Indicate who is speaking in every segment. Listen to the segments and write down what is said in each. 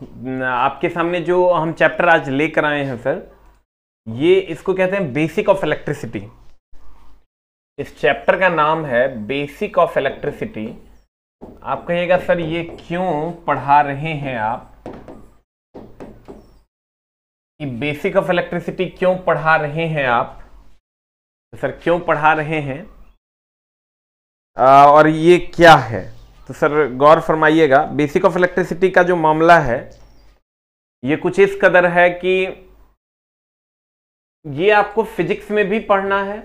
Speaker 1: आपके सामने जो हम चैप्टर आज लेकर आए हैं सर, ये इसको कहते हैं बेसिक ऑफ इलेक्ट्रिसिटी। इस चैप्टर का नाम है बेसिक ऑफ इलेक्ट्रिसिटी। आप कहिएगा सर ये क्यों पढ़ा रहे हैं आप, कि बेसिक ऑफ इलेक्ट्रिसिटी क्यों पढ़ा रहे हैं आप, तो सर क्यों पढ़ा रहे हैं और ये क्या है, तो सर गौर फरमाइएगा। बेसिक ऑफ इलेक्ट्रिसिटी का जो मामला है ये कुछ इस कदर है कि ये आपको फिजिक्स में भी पढ़ना है।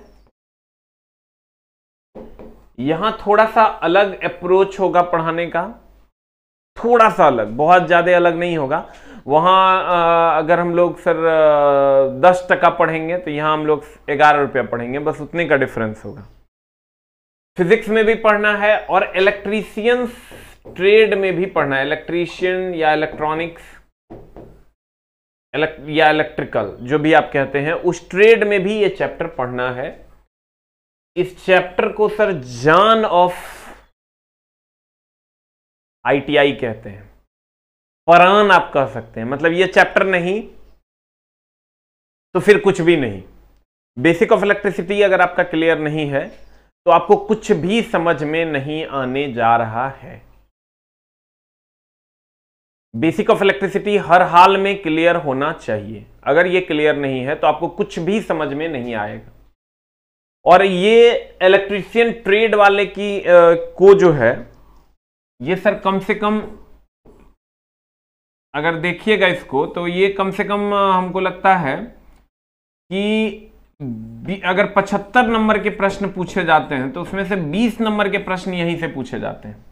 Speaker 1: यहां थोड़ा सा अलग अप्रोच होगा पढ़ाने का, थोड़ा सा अलग, बहुत ज्यादा अलग नहीं होगा। वहां अगर हम लोग सर 10% पढ़ेंगे तो यहां हम लोग 11 रुपया पढ़ेंगे, बस उतने का डिफरेंस होगा। फिजिक्स में भी पढ़ना है और इलेक्ट्रीशियन ट्रेड में भी पढ़ना है। इलेक्ट्रीशियन या इलेक्ट्रॉनिक्स या इलेक्ट्रिकल, जो भी आप कहते हैं, उस ट्रेड में भी ये चैप्टर पढ़ना है। इस चैप्टर को सर जान ऑफ आईटीआई कहते हैं, परान आप कह सकते हैं। मतलब ये चैप्टर नहीं तो फिर कुछ भी नहीं। बेसिक ऑफ इलेक्ट्रिसिटी अगर आपका क्लियर नहीं है तो आपको कुछ भी समझ में नहीं आने जा रहा है। बेसिक ऑफ इलेक्ट्रिसिटी हर हाल में क्लियर होना चाहिए। अगर ये क्लियर नहीं है तो आपको कुछ भी समझ में नहीं आएगा। और ये इलेक्ट्रीशियन ट्रेड वाले की को जो है ये सर कम से कम अगर देखिएगा इसको तो ये कम से कम हमको लगता है कि अगर 75 नंबर के प्रश्न पूछे जाते हैं तो उसमें से 20 नंबर के प्रश्न यहीं से पूछे जाते हैं।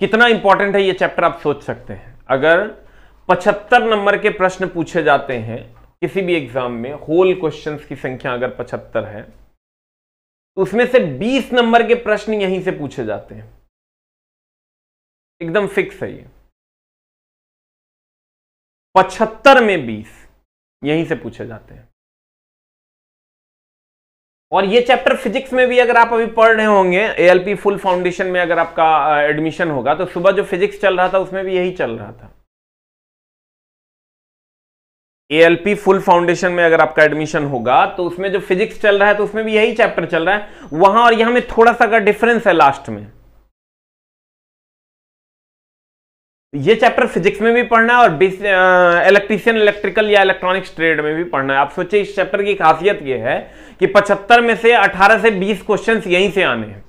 Speaker 1: कितना इंपॉर्टेंट है ये चैप्टर आप सोच सकते हैं। अगर 75 नंबर के प्रश्न पूछे जाते हैं किसी भी एग्जाम में, होल क्वेश्चंस की संख्या अगर 75 है तो उसमें से 20 नंबर के प्रश्न यहीं से पूछे जाते हैं। एकदम फिक्स है ये, 75 में 20 यहीं से पूछे जाते हैं। और ये चैप्टर फिजिक्स में भी अगर आप अभी पढ़ रहे होंगे, एएलपी फुल फाउंडेशन में अगर आपका एडमिशन होगा तो सुबह जो फिजिक्स चल रहा था उसमें भी यही चल रहा था। एएलपी फुल फाउंडेशन में अगर आपका एडमिशन होगा तो उसमें जो फिजिक्स चल रहा है तो उसमें भी यही चैप्टर चल रहा है। वहां और यहां में थोड़ा सा का डिफरेंस है लास्ट में। ये चैप्टर फिजिक्स में भी पढ़ना है और इलेक्ट्रीशियन इलेक्ट्रिकल या इलेक्ट्रॉनिक्स ट्रेड में भी पढ़ना है। आप सोचिए इस चैप्टर की खासियत यह है कि 75 में से 18 से 20 क्वेश्चंस यहीं से आने हैं।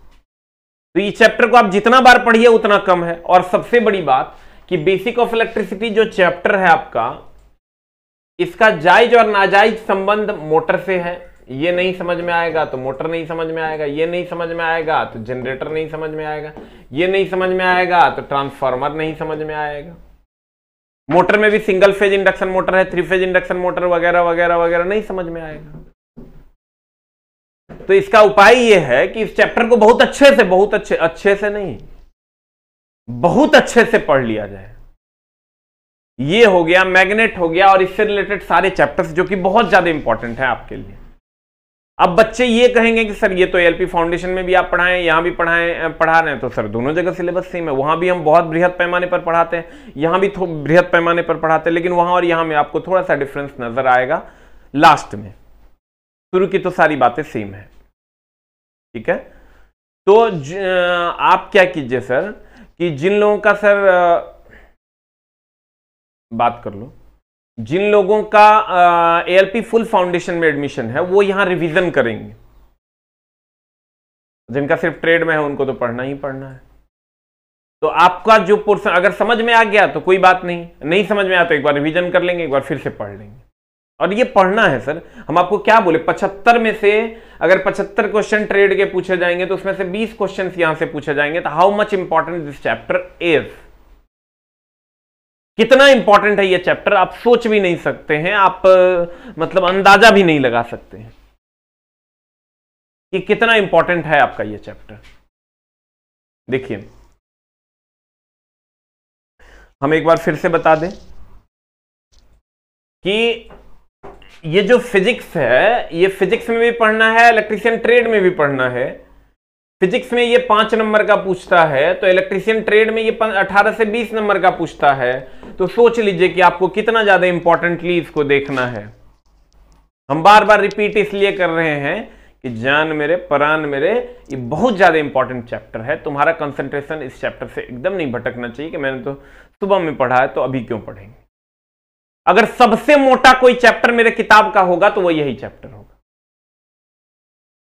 Speaker 1: तो इस चैप्टर को आप जितना बार पढ़िए उतना कम है। और सबसे बड़ी बात कि बेसिक ऑफ इलेक्ट्रिसिटी जो चैप्टर है आपका, इसका जायज और नाजायज संबंध मोटर से है। ये नहीं समझ में आएगा तो मोटर नहीं समझ में आएगा, ये नहीं समझ में आएगा तो जनरेटर नहीं समझ में आएगा, ये नहीं समझ में आएगा तो ट्रांसफार्मर नहीं समझ में आएगा। मोटर में भी सिंगल फेज इंडक्शन मोटर है, 3 फेज इंडक्शन मोटर वगैरह वगैरह वगैरह, नहीं समझ में आएगा। तो इसका उपाय यह है कि इस चैप्टर को बहुत अच्छे से, बहुत अच्छे से नहीं, बहुत अच्छे से पढ़ लिया जाए। ये हो गया, मैग्नेट हो गया और इससे रिलेटेड सारे चैप्टर्स जो कि बहुत ज्यादा इंपॉर्टेंट है आपके लिए। अब बच्चे ये कहेंगे कि सर ये तो एएलपी फाउंडेशन में भी आप पढ़ाएं, यहां भी पढ़ा रहे हैं, तो सर दोनों जगह सिलेबस सेम है। वहां भी हम बहुत बृहद पैमाने पर पढ़ाते हैं, यहां भी बृहद पैमाने पर पढ़ाते हैं, लेकिन वहां और यहां में आपको थोड़ा सा डिफरेंस नजर आएगा लास्ट में। शुरू की तो सारी बातें सेम है, ठीक है। तो आप क्या कीजिए सर कि जिन लोगों का सर बात कर लो, जिन लोगों का एएलपी फुल फाउंडेशन में एडमिशन है वो यहां रिवीजन करेंगे। जिनका सिर्फ ट्रेड में है उनको तो पढ़ना ही पढ़ना है। तो आपका जो पोर्शन अगर समझ में आ गया तो कोई बात नहीं, नहीं समझ में आया तो एक बार रिवीजन कर लेंगे, एक बार फिर से पढ़ लेंगे। और ये पढ़ना है सर। हम आपको क्या बोले, 75 में से अगर 75 क्वेश्चन ट्रेड के पूछे जाएंगे तो उसमें से 20 क्वेश्चन यहां से पूछे जाएंगे। तो how much important this chapter is, कितना इंपॉर्टेंट है ये चैप्टर आप सोच भी नहीं सकते हैं। आप मतलब अंदाजा भी नहीं लगा सकते हैं कि कितना इंपॉर्टेंट है आपका ये चैप्टर। देखिए हम एक बार फिर से बता दें कि ये जो फिजिक्स है ये फिजिक्स में भी पढ़ना है, इलेक्ट्रीशियन ट्रेड में भी पढ़ना है। फिजिक्स में ये 5 नंबर का पूछता है, तो इलेक्ट्रीशियन ट्रेड में ये 18 से 20 नंबर का पूछता है। तो सोच लीजिए कि आपको कितना ज्यादा इंपॉर्टेंटली इसको देखना है। हम बार बार रिपीट इसलिए कर रहे हैं कि जान मेरे परान मेरे, ये बहुत ज्यादा इंपॉर्टेंट चैप्टर है। तुम्हारा कंसंट्रेशन इस चैप्टर से एकदम नहीं भटकना चाहिए कि मैंने तो सुबह में पढ़ा है तो अभी क्यों पढ़ेंगे। अगर सबसे मोटा कोई चैप्टर मेरे किताब का होगा तो वो यही चैप्टर होगा,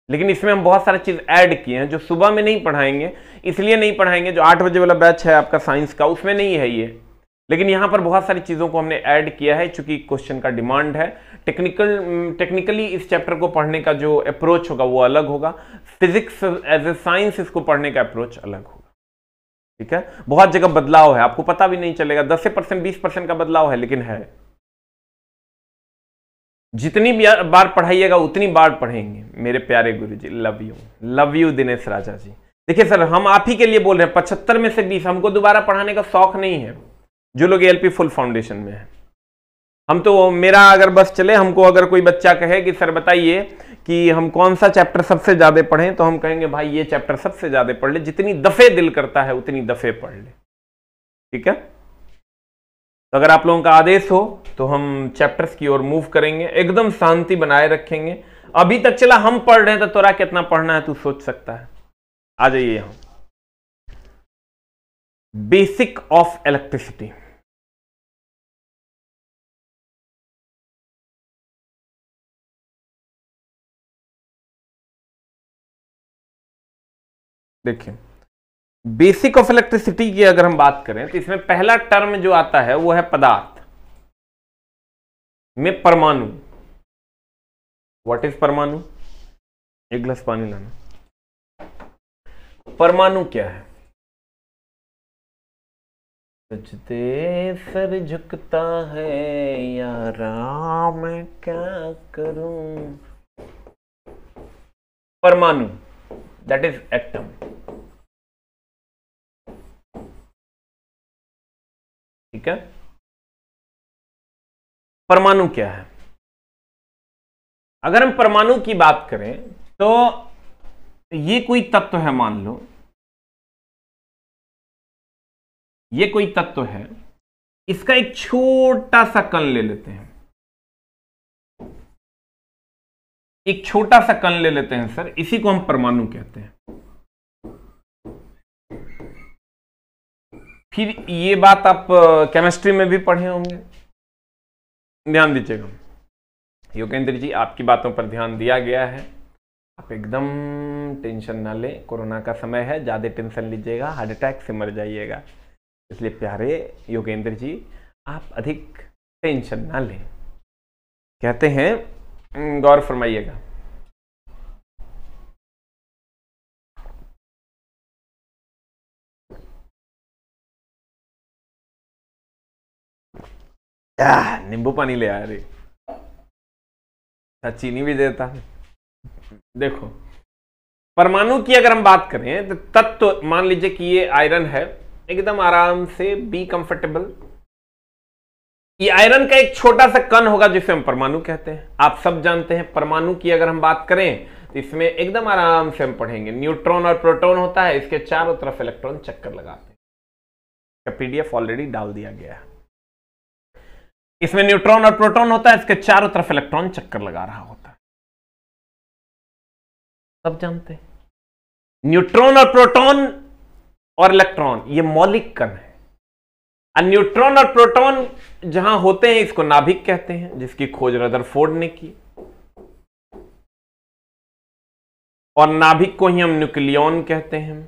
Speaker 1: लेकिन इसमें हम बहुत सारी चीज ऐड किए हैं जो सुबह में नहीं पढ़ाएंगे। इसलिए नहीं पढ़ाएंगे, जो 8 बजे वाला बैच है आपका साइंस का, उसमें नहीं है ये, लेकिन यहां पर बहुत सारी चीजों को हमने ऐड किया है चूंकि क्वेश्चन का डिमांड है। टेक्निकली इस चैप्टर को पढ़ने का जो अप्रोच होगा वो अलग होगा। फिजिक्स एज ए साइंस इसको पढ़ने का अप्रोच अलग होगा। ठीक है, बहुत जगह बदलाव है, आपको पता भी नहीं चलेगा। 10% 20% का बदलाव है, लेकिन है। जितनी बार पढ़ाइएगा उतनी बार पढ़ेंगे मेरे प्यारे गुरुजी। लव यू दिनेश राजा जी। देखिए सर, हम आप ही के लिए बोल रहे हैं 75 में से 20। हमको दोबारा पढ़ाने का शौक नहीं है। जो लोग एलपी फुल फाउंडेशन में है, हम तो, मेरा अगर बस चले, हमको अगर कोई बच्चा कहे कि सर बताइए कि हम कौन सा चैप्टर सबसे ज्यादा पढ़ें, तो हम कहेंगे भाई ये चैप्टर सबसे ज्यादा पढ़ ले, जितनी दफे दिल करता है उतनी दफे पढ़ ले। ठीक है, तो अगर आप लोगों का आदेश हो तो हम चैप्टर्स की ओर मूव करेंगे, एकदम शांति बनाए रखेंगे। अभी तक चला हम पढ़ रहे हैं, तो तोरा कितना पढ़ना है तू सोच सकता है। आ जाइए यहां, बेसिक ऑफ इलेक्ट्रिसिटी। देखिए, बेसिक ऑफ इलेक्ट्रिसिटी की अगर हम बात करें तो इसमें पहला टर्म जो आता है वो है पदार्थ में परमाणु। व्हाट इज परमाणु? एक गिलास पानी लाना। परमाणु क्या है? सजदे सर झुकता है यारा, मैं क्या करूं। परमाणु दैट इज एटम। ठीक है, परमाणु क्या है? अगर हम परमाणु की बात करें तो ये कोई तत्व है, मान लो ये कोई तत्व है, इसका एक छोटा सा कण ले लेते हैं। एक छोटा सा कण ले लेते हैं सर, इसी को हम परमाणु कहते हैं। फिर ये बात आप केमिस्ट्री में भी पढ़े होंगे, ध्यान दीजिएगा। योगेंद्र जी, आपकी बातों पर ध्यान दिया गया है, आप एकदम टेंशन ना लें। कोरोना का समय है, ज्यादा टेंशन लीजिएगा हार्ट अटैक से मर जाइएगा। इसलिए प्यारे योगेंद्र जी, आप अधिक टेंशन ना लें। कहते हैं, गौर फरमाइएगा, नींबू पानी ले आया रे, चीनी भी देता है। देखो, परमाणु की अगर हम बात करें तो तत्व, मान लीजिए कि ये आयरन है, एकदम आराम से बी कंफर्टेबल। ये आयरन का एक छोटा सा कण होगा जिसे हम परमाणु कहते हैं। आप सब जानते हैं परमाणु की अगर हम बात करें तो इसमें एकदम आराम से हम पढ़ेंगे, न्यूट्रॉन और प्रोटॉन होता है, इसके चारों तरफ इलेक्ट्रॉन चक्कर लगाते हैं। पीडीएफ ऑलरेडी डाल दिया गया है। इसमें न्यूट्रॉन और प्रोटॉन होता है, इसके चारों तरफ इलेक्ट्रॉन चक्कर लगा रहा होता है। सब जानते हैं न्यूट्रॉन और प्रोटॉन और इलेक्ट्रॉन ये मौलिक कण है। न्यूट्रॉन और प्रोटॉन जहां होते हैं इसको नाभिक कहते हैं, जिसकी खोज रदरफोर्ड ने की। और नाभिक को ही हम न्यूक्लियॉन कहते हैं।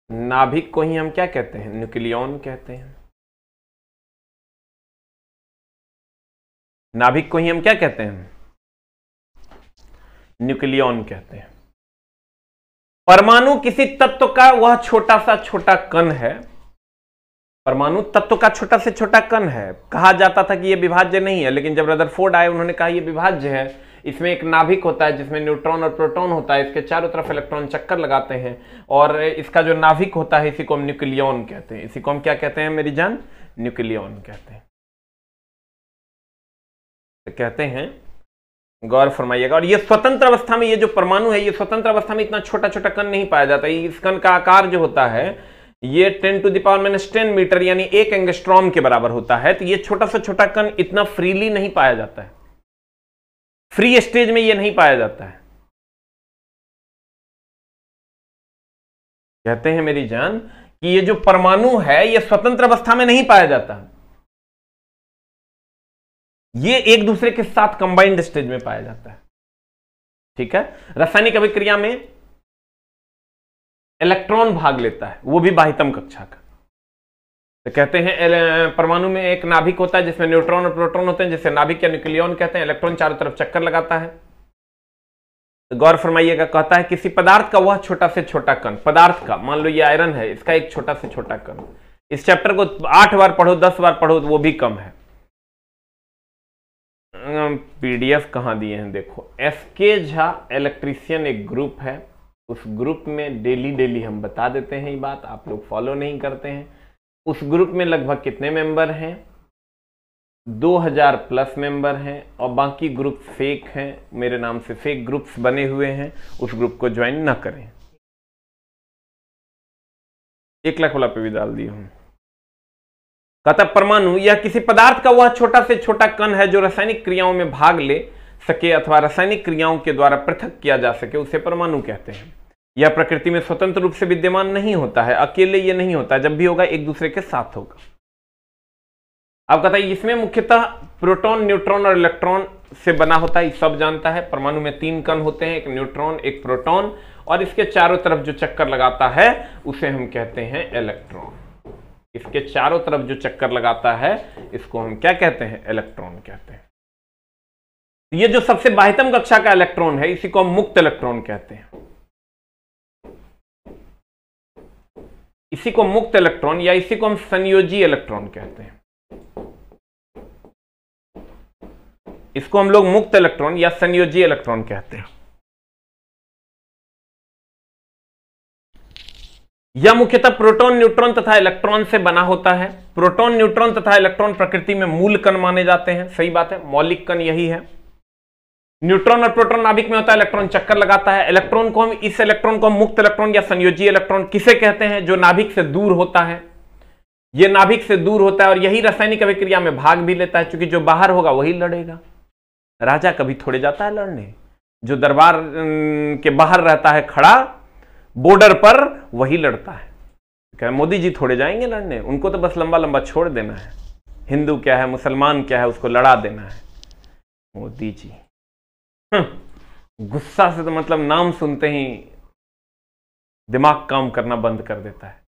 Speaker 1: नाभिक को ही हम क्या कहते हैं? न्यूक्लियॉन कहते हैं। नाभिक को ही हम क्या कहते हैं? न्यूक्लियॉन कहते हैं। परमाणु किसी तत्व का वह छोटा सा छोटा कण है। परमाणु तत्व का छोटा से छोटा कण है। कहा जाता था कि यह विभाज्य नहीं है, लेकिन जब रदरफोर्ड आए उन्होंने कहा यह विभाज्य है। इसमें एक नाभिक होता है जिसमें न्यूट्रॉन और प्रोटॉन होता है, इसके चारों तरफ इलेक्ट्रॉन चक्कर लगाते हैं, और इसका जो नाभिक होता है इसी को हम न्यूक्लियॉन कहते हैं। इसी को हम क्या कहते हैं मेरी जान? न्यूक्लियॉन कहते हैं। तो कहते हैं गौर फरमाइएगा। और ये स्वतंत्र अवस्था में, ये जो परमाणु है, ये स्वतंत्र अवस्था में इतना छोटा छोटा कण नहीं पाया जाता। इस कण का आकार जो होता है ये 10⁻⁻10 मीटर यानी 1 एंगस्ट्रॉम के बराबर होता है। तो ये छोटा सा छोटा कण इतना फ्रीली नहीं पाया जाता है, फ्री स्टेज में ये नहीं पाया जाता है। कहते हैं मेरी जान कि ये जो परमाणु है ये स्वतंत्र अवस्था में नहीं पाया जाता, ये एक दूसरे के साथ कंबाइंड स्टेज में पाया जाता है। ठीक है, रासायनिक अभिक्रिया में इलेक्ट्रॉन भाग लेता है, वो भी बाह्यतम कक्षा का। तो कहते हैं परमाणु में एक नाभिक होता है जिसमें न्यूट्रॉन और प्रोटॉन होते हैं, जिसे नाभिक या न्यूक्लियॉन कहते हैं। इलेक्ट्रॉन चारों तरफ चक्कर लगाता है। तो गौर फरमाइएगा, कहता है किसी पदार्थ का वह छोटा से छोटा कण, पदार्थ का, मान लो ये आयरन है, इसका एक छोटा से छोटा कण। इस चैप्टर को 8 बार पढ़ो, 10 बार पढ़ो तो वो भी कम है। पीडीएफ कहां दिए हैं देखो। एसके झा इलेक्ट्रीशियन एक ग्रुप है, उस ग्रुप में डेली हम बता देते हैं ये बात, आप लोग फॉलो नहीं करते हैं। उस ग्रुप में लगभग कितने मेंबर हैं? 2000 प्लस मेंबर हैं, और बाकी ग्रुप फेक हैं, मेरे नाम से फेक ग्रुप्स बने हुए हैं। उस ग्रुप को ज्वाइन ना करें। 1 लाख वाला पे भी डाल दिया हूं। कहता परमाणु यह किसी पदार्थ का वह छोटा से छोटा कण है जो रासायनिक क्रियाओं में भाग ले सके अथवा रासायनिक क्रियाओं के द्वारा पृथक किया जा सके, उसे परमाणु कहते हैं। यह प्रकृति में स्वतंत्र रूप से विद्यमान नहीं होता है, अकेले ये नहीं होता, जब भी होगा एक दूसरे के साथ होगा। अब कहता है इसमें मुख्यतः प्रोटॉन, न्यूट्रॉन और इलेक्ट्रॉन से बना होता है, सब जानता है। परमाणु में 3 कण होते हैं, एक न्यूट्रॉन, एक प्रोटॉन, और इसके चारों तरफ जो चक्कर लगाता है उसे हम कहते हैं इलेक्ट्रॉन। इसके चारों तरफ जो चक्कर लगाता है इसको हम क्या कहते हैं? इलेक्ट्रॉन कहते हैं। ये जो सबसे बाह्यतम कक्षा का इलेक्ट्रॉन है इसी को हम मुक्त इलेक्ट्रॉन कहते हैं। इसी को मुक्त इलेक्ट्रॉन या इसी को हम संयोजी इलेक्ट्रॉन कहते हैं। इसको हम लोग मुक्त इलेक्ट्रॉन या संयोजी इलेक्ट्रॉन कहते हैं। यह मुख्यतः प्रोटॉन, न्यूट्रॉन तथा इलेक्ट्रॉन से बना होता है। प्रोटॉन, न्यूट्रॉन तथा इलेक्ट्रॉन प्रकृति में मूल कण माने जाते हैं। सही बात है, मौलिक कण यही है। न्यूट्रॉन और प्रोटॉन नाभिक में होता है, इलेक्ट्रॉन चक्कर लगाता है। इलेक्ट्रॉन को हम, इस इलेक्ट्रॉन को हम मुक्त इलेक्ट्रॉन या संयोजी इलेक्ट्रॉन किसे कहते हैं? जो नाभिक से दूर होता है। यह नाभिक से दूर होता है और यही रासायनिक अभिक्रिया में भाग भी लेता है, क्योंकि जो बाहर होगा वही लड़ेगा। राजा कभी थोड़े जाता है लड़ने, जो दरबार के बाहर रहता है खड़ा बॉर्डर पर वही लड़ता है। क्या मोदी जी थोड़े जाएंगे लड़ने? उनको तो बस लंबा लंबा छोड़ देना है। हिंदू क्या है, मुसलमान क्या है, उसको लड़ा देना है। मोदी जी गुस्सा से तो मतलब नाम सुनते ही दिमाग काम करना बंद कर देता है।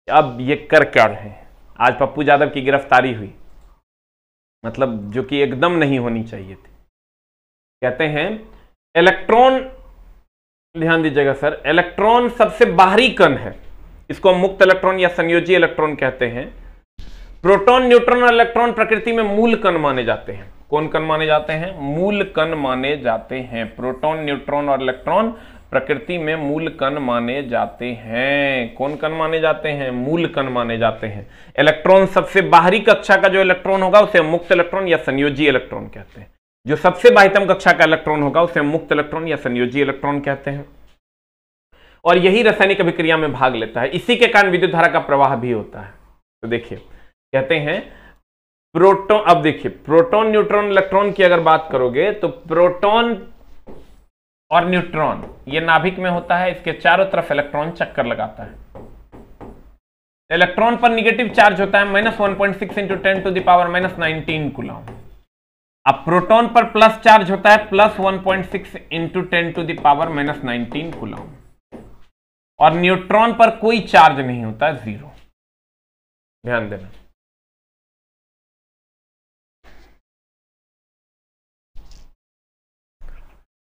Speaker 1: अब ये कर क्या रहे हैं? आज पप्पू यादव की गिरफ्तारी हुई, मतलब जो कि एकदम नहीं होनी चाहिए थी। कहते हैं इलेक्ट्रॉन, ध्यान दीजिएगा सर, इलेक्ट्रॉन सबसे बाहरी कण है, इसको हम मुक्त इलेक्ट्रॉन या संयोजी इलेक्ट्रॉन कहते हैं। प्रोटॉन, न्यूट्रॉन और इलेक्ट्रॉन प्रकृति में मूल कण माने जाते हैं। कौन कण माने जाते हैं? मूल कण माने जाते हैं। प्रोटॉन, न्यूट्रॉन और इलेक्ट्रॉन प्रकृति में मूल कण माने जाते हैं। कौन कण माने जाते हैं? मूल कण माने जाते हैं। इलेक्ट्रॉन सबसे बाहरी कक्षा का जो इलेक्ट्रॉन होगा उसे मुक्त इलेक्ट्रॉन या संयोजी इलेक्ट्रॉन कहते हैं। जो सबसे बाह्यतम कक्षा का इलेक्ट्रॉन होगा उसे मुक्त इलेक्ट्रॉन या संयोजी इलेक्ट्रॉन कहते हैं। और यही रासायनिक अभिक्रिया में भाग लेता है। इसी के कारण विद्युत धारा का प्रवाह भी होता है। तो देखिए, कहते हैं प्रोटॉन, अब देखिए प्रोटॉन, न्यूट्रॉन, इलेक्ट्रॉन की अगर बात करोगे तो प्रोटॉन और न्यूट्रॉन ये नाभिक में होता है, इसके चारों तरफ इलेक्ट्रॉन चक्कर लगाता है। इलेक्ट्रॉन पर निगेटिव चार्ज होता है -1.6 × 10⁻⁻19 कूलम। अब प्रोटॉन पर प्लस चार्ज होता है +1.6 × 10⁻⁻19 कूलम। और न्यूट्रॉन पर कोई चार्ज नहीं होता है, 0। ध्यान देना।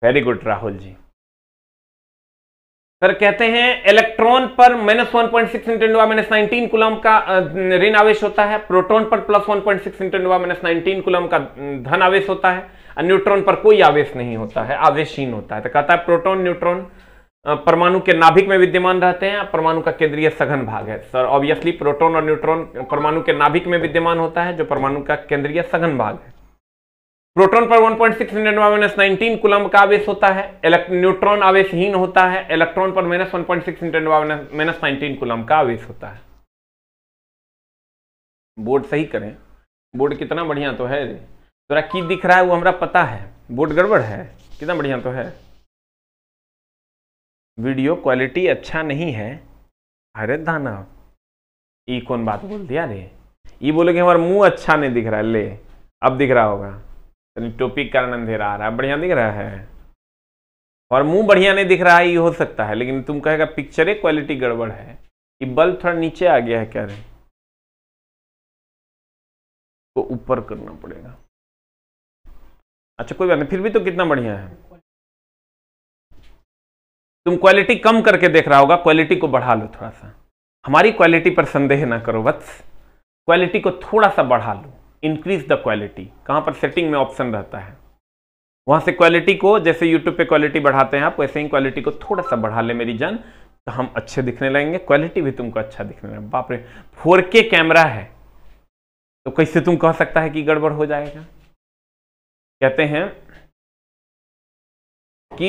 Speaker 1: Very good Rahul ji. Sir कहते हैं इलेक्ट्रॉन पर -1.6 × 10⁻⁻19 कूलम का ऋण आवेश होता है, प्रोटॉन पर +1.6 × 10⁻⁻19 कूलम का धन आवेश होता है, और न्यूट्रॉन पर कोई आवेश नहीं होता है, आवेशहीन होता है। तो कहता है प्रोटॉन, न्यूट्रॉन परमाणु के नाभिक में विद्यमान रहते हैं। परमाणु का केंद्रीय सघन भाग है। सर ऑब्वियसली प्रोटॉन और न्यूट्रॉन परमाणु के नाभिक में विद्यमान होता है, जो परमाणु का केंद्रीय सघन भाग है। प्रोटॉन पर 1.6 × 10⁻⁻19 कूलम्ब का आवेश होता है। न्यूट्रॉन आवेशहीन होता है। इलेक्ट्रॉन पर -1.6 × 10⁻⁻19 कूलम्ब का आवेश होता है। बोर्ड सही करें, बोर्ड कितना बढ़िया तो है रे, तोरा की दिख रहा है वो हमरा पता है, बोर्ड गड़बड़ है, कितना बढ़िया तो है। वीडियो क्वालिटी अच्छा नहीं है। अरे दाना, ये कौन बात बोल दिया रे? ये बोले कि हमारा मुंह अच्छा नहीं दिख रहा है। ले अब दिख रहा होगा, टॉपिक कारण अंधेरा आ रहा है, बढ़िया दिख रहा है। और मुंह बढ़िया नहीं दिख रहा है ये हो सकता है, लेकिन तुम कहेगा पिक्चर क्वालिटी गड़बड़ है। ये बल्ब थोड़ा नीचे आ गया है क्या रे, तो ऊपर करना पड़ेगा। अच्छा कोई बात नहीं, फिर भी तो कितना बढ़िया है। तुम क्वालिटी कम करके देख रहा होगा, क्वालिटी को बढ़ा लो थोड़ा सा। हमारी क्वालिटी पर संदेह ना करो वत्स, क्वालिटी को थोड़ा सा बढ़ा लो, इंक्रीज द क्वालिटी। कहां पर सेटिंग में ऑप्शन रहता है, वहां से क्वालिटी को, जैसे यूट्यूब पे क्वालिटी बढ़ाते हैं आप, वैसे ही क्वालिटी को थोड़ा सा बढ़ा ले मेरी जान, तो हम अच्छे दिखने लगेंगे, क्वालिटी भी तुमको अच्छा दिखने लगेगा। बाप रे 4K कैमरा है तो कैसे तुम कह सकता है कि गड़बड़ हो जाएगा। कहते हैं कि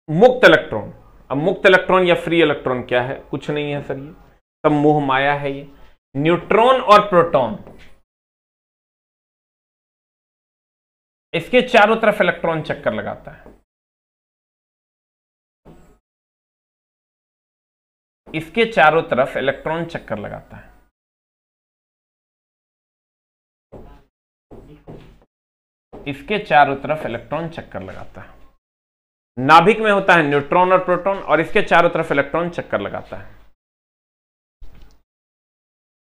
Speaker 1: मुक्त इलेक्ट्रॉन, अब मुक्त इलेक्ट्रॉन या फ्री इलेक्ट्रॉन क्या है? कुछ नहीं है सर, ये सब मोह माया है। ये न्यूट्रॉन और प्रोटॉन, इसके चारों तरफ इलेक्ट्रॉन चक्कर लगाता है। इसके चारों तरफ इलेक्ट्रॉन चक्कर लगाता है। इसके चारों तरफ इलेक्ट्रॉन चक्कर लगाता है। नाभिक में होता है न्यूट्रॉन और प्रोटॉन, और इसके चारों तरफ इलेक्ट्रॉन चक्कर लगाता है।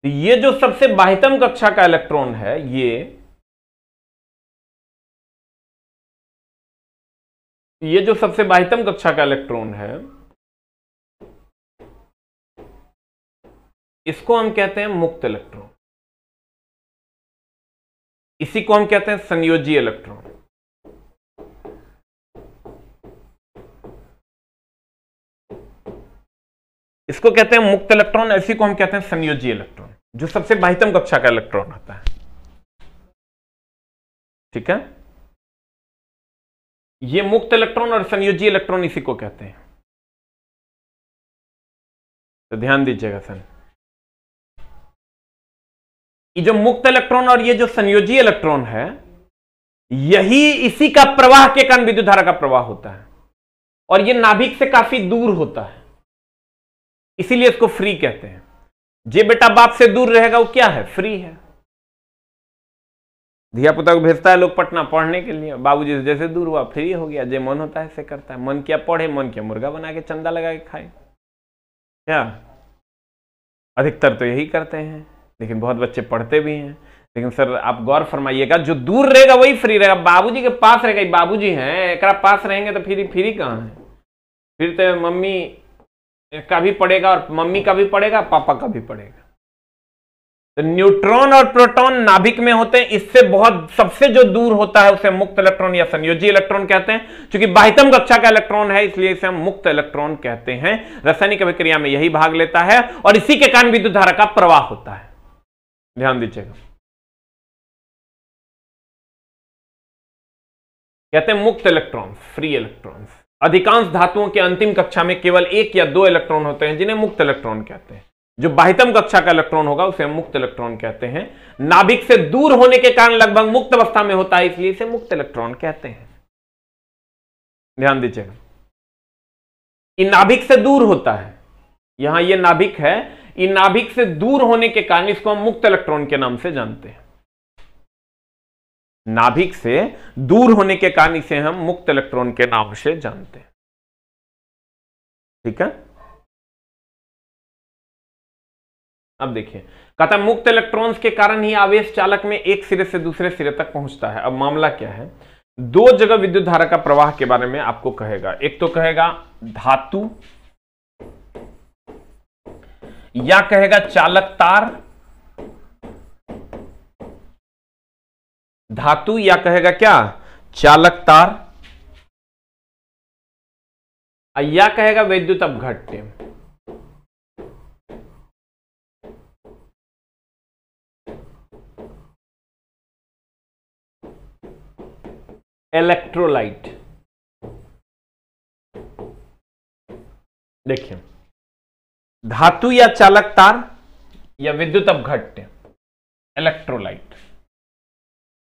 Speaker 1: तो ये जो सबसे बाह्यतम कक्षा का इलेक्ट्रॉन है, ये जो सबसे बाह्यतम कक्षा का इलेक्ट्रॉन है, इसको हम कहते हैं मुक्त इलेक्ट्रॉन। इसी को हम कहते हैं संयोजी इलेक्ट्रॉन। इसको कहते हैं मुक्त इलेक्ट्रॉन, इसी को हम कहते हैं संयोजी इलेक्ट्रॉन, जो सबसे बाह्यतम कक्षा का इलेक्ट्रॉन होता है। ठीक है, ये मुक्त इलेक्ट्रॉन और संयोजी इलेक्ट्रॉन इसी को कहते हैं। तो ध्यान दीजिएगा सर, ये जो मुक्त इलेक्ट्रॉन और ये जो संयोजी इलेक्ट्रॉन है, यही इसी का प्रवाह के कारण विद्युत धारा का प्रवाह होता है, और ये नाभिक से काफी दूर होता है, इसीलिए इसको फ्री कहते हैं। जे बेटा बाप से दूर रहेगा वो क्या है? फ्री है। धिया पुता को भेजता है लोग पटना पढ़ने के लिए, बाबूजी से जैसे दूर हुआ फ्री हो गया, जे मन होता है ऐसे करता है। मन किया पढ़े, मन किया मुर्गा बना के चंदा लगा के खाए। क्या अधिकतर तो यही करते हैं, लेकिन बहुत बच्चे पढ़ते भी हैं। लेकिन सर आप गौर फरमाइएगा, जो दूर रहेगा वही फ्री रहेगा। बाबूजी के पास रहेगा, बाबूजी हैं एक पास रहेंगे तो फ्री कहां है? फिर तो मम्मी का भी पड़ेगा और मम्मी का भी पड़ेगा, पापा का भी पड़ेगा। तो न्यूट्रॉन और प्रोटॉन नाभिक में होते हैं, इससे बहुत सबसे जो दूर होता है उसे मुक्त इलेक्ट्रॉन या संयोजी इलेक्ट्रॉन कहते हैं। क्योंकि बाह्यतम कक्षा का इलेक्ट्रॉन है, इसलिए इसे हम मुक्त इलेक्ट्रॉन कहते हैं। रासायनिक अभिक्रिया में यही भाग लेता है और इसी के कारण विद्युत धारा का प्रवाह होता है। ध्यान दीजिएगा, कहते हैं मुक्त इलेक्ट्रॉन, फ्री इलेक्ट्रॉन्स। अधिकांश धातुओं के अंतिम कक्षा में केवल 1 या 2 इलेक्ट्रॉन होते हैं जिन्हें मुक्त इलेक्ट्रॉन कहते हैं। जो बाह्यतम कक्षा का इलेक्ट्रॉन होगा उसे हम मुक्त इलेक्ट्रॉन कहते हैं। नाभिक से दूर होने के कारण लगभग मुक्त अवस्था में होता है, इसलिए इसे मुक्त इलेक्ट्रॉन कहते हैं। ध्यान दीजिएगा, ये नाभिक से दूर होता है, यहां ये नाभिक है, ये नाभिक से दूर होने के कारण इसको हम मुक्त इलेक्ट्रॉन के नाम से जानते हैं। नाभिक से दूर होने के कारण इसे हम मुक्त इलेक्ट्रॉन के नाम से जानते हैं। ठीक है, अब देखिए, कहता है मुक्त इलेक्ट्रॉन्स के कारण ही आवेश चालक में एक सिरे से दूसरे सिरे तक पहुंचता है। अब मामला क्या है, 2 जगह विद्युत धारा का प्रवाह के बारे में आपको कहेगा। एक तो कहेगा धातु, या कहेगा चालक तार, धातु या कहेगा क्या चालक तार, या कहेगा विद्युत अपघट्य। इलेक्ट्रोलाइट। देखिए, धातु या चालक तार या विद्युत अपघट्य, इलेक्ट्रोलाइट,